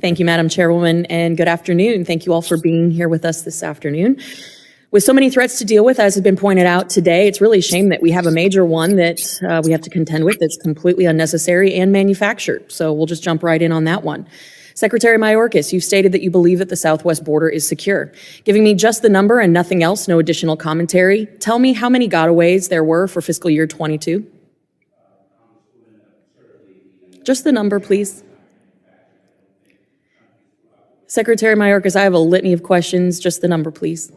Thank you, Madam Chairwoman, and good afternoon. Thank you all for being here with us this afternoon. With so many threats to deal with, as has been pointed out today, it's really a shame that we have a major one that we have to contend with that's completely unnecessary and manufactured. So we'll just jump right in on that one. Secretary Mayorkas, you've stated that you believe that the southwest border is secure. Giving me just the number and nothing else, no additional commentary, tell me how many gotaways there were for fiscal year 22. Just the number, please. Secretary Mayorkas, I have a litany of questions. Just the number, please.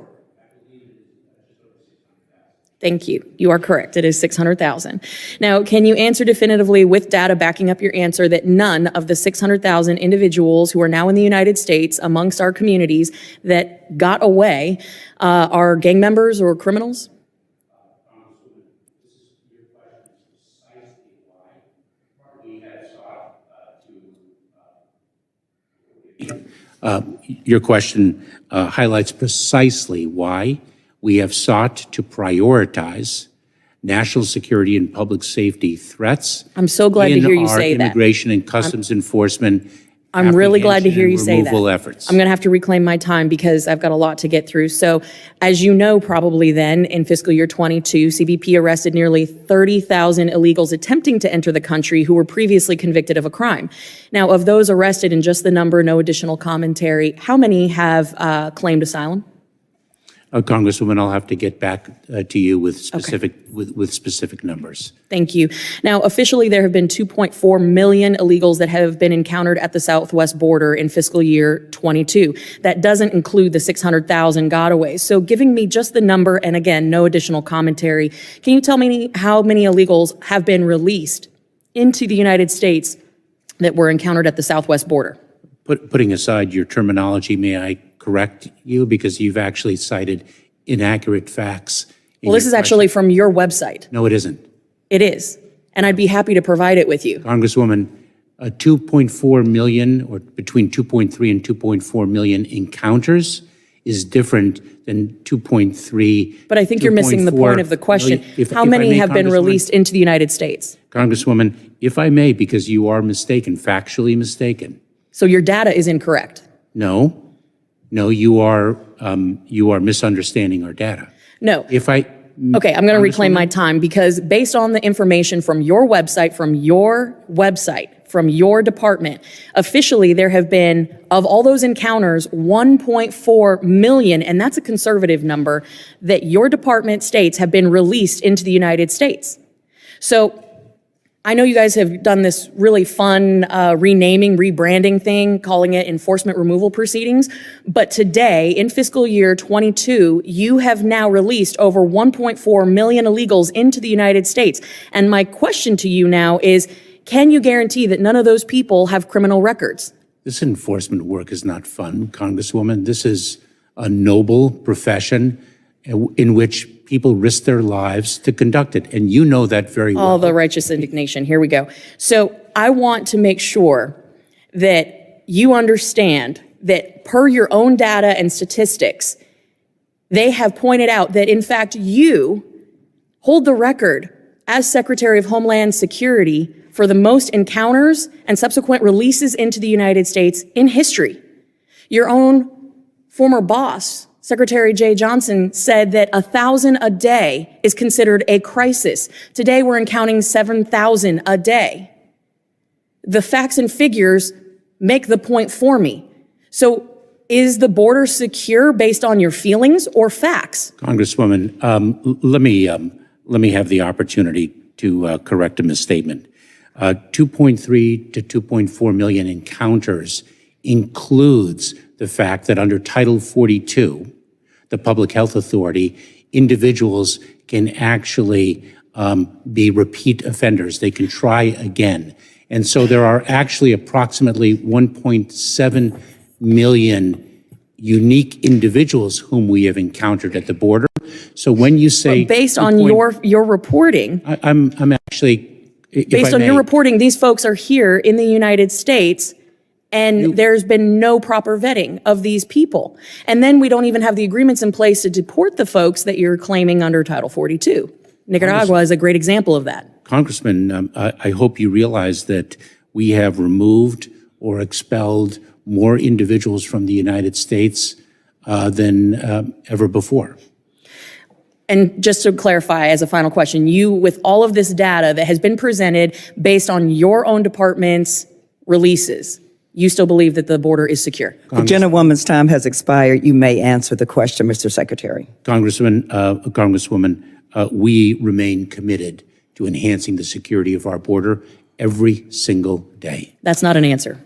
Thank you. You are correct. It is 600,000. Now, can you answer definitively with data backing up your answer that none of the 600,000 individuals who are now in the United States amongst our communities that got away are gang members or criminals? Your question highlights precisely why we have sought to prioritize national security and public safety threats. I'm so glad to hear you say that. In our immigration and customs enforcement. I'm really glad to hear you say that. Removal efforts. I'm going to have to reclaim my time because I've got a lot to get through. So as you know, probably then in fiscal year 22, CBP arrested nearly 30,000 illegals attempting to enter the country who were previously convicted of a crime. Now, of those arrested, in just the number, no additional commentary, how many have claimed asylum? Congresswoman, I'll have to get back to you with specific with specific numbers. Thank you. Now, officially, there have been 2.4 million illegals that have been encountered at the southwest border in fiscal year 22. That doesn't include the 600,000 gotaways. So giving me just the number, and again, no additional commentary, can you tell me how many illegals have been released into the United States that were encountered at the southwest border? Putting aside your terminology, may I correct you, because you've actually cited inaccurate facts. Well, this is actually from your website. No, it isn't. It is, and I'd be happy to provide it with you. Congresswoman, 2.4 million, or between 2.3 and 2.4 million encounters is different than 2.3. But I think you're missing the point of the question. How many have been released into the United States? Congresswoman, if I may, because you are mistaken, factually mistaken. So your data is incorrect? No. No, you are misunderstanding our data. No. Okay, I'm going to reclaim my time because based on the information from your website, from your department, officially there have been, of all those encounters, 1.4 million, and that's a conservative number, that your department states have been released into the United States. So I know you guys have done this really fun renaming, rebranding thing, calling it enforcement removal proceedings. But today, in fiscal year 22, you have now released over 1.4 million illegals into the United States. And my question to you now is, can you guarantee that none of those people have criminal records? This enforcement work is not fun, Congresswoman. This is a noble profession in which people risk their lives to conduct it, and you know that very well. All the righteous indignation. Here we go. So I want to make sure that you understand that per your own data and statistics, they have pointed out that, in fact, you hold the record as Secretary of Homeland Security for the most encounters and subsequent releases into the United States in history. Your own former boss, Secretary Jay Johnson, said that 1,000 a day is considered a crisis. Today, we're counting 7,000 a day. The facts and figures make the point for me. So is the border secure based on your feelings or facts? Congresswoman, let me have the opportunity to correct a misstatement. 2.3 to 2.4 million encounters includes the fact that under Title 42, the Public Health Authority, individuals can actually be repeat offenders. They can try again. And so there are actually approximately 1.7 million unique individuals whom we have encountered at the border. So when you say— But based on your reporting— I'm actually— Based on your reporting, these folks are here in the United States, and there's been no proper vetting of these people. And then we don't even have the agreements in place to deport the folks that you're claiming under Title 42. Nicaragua is a great example of that. Congressman, I hope you realize that we have removed or expelled more individuals from the United States than ever before. And just to clarify, as a final question, you, with all of this data that has been presented based on your own department's releases, you still believe that the border is secure? The gentlewoman's time has expired. You may answer the question, Mr. Secretary. Congresswoman, we remain committed to enhancing the security of our border every single day. That's not an answer.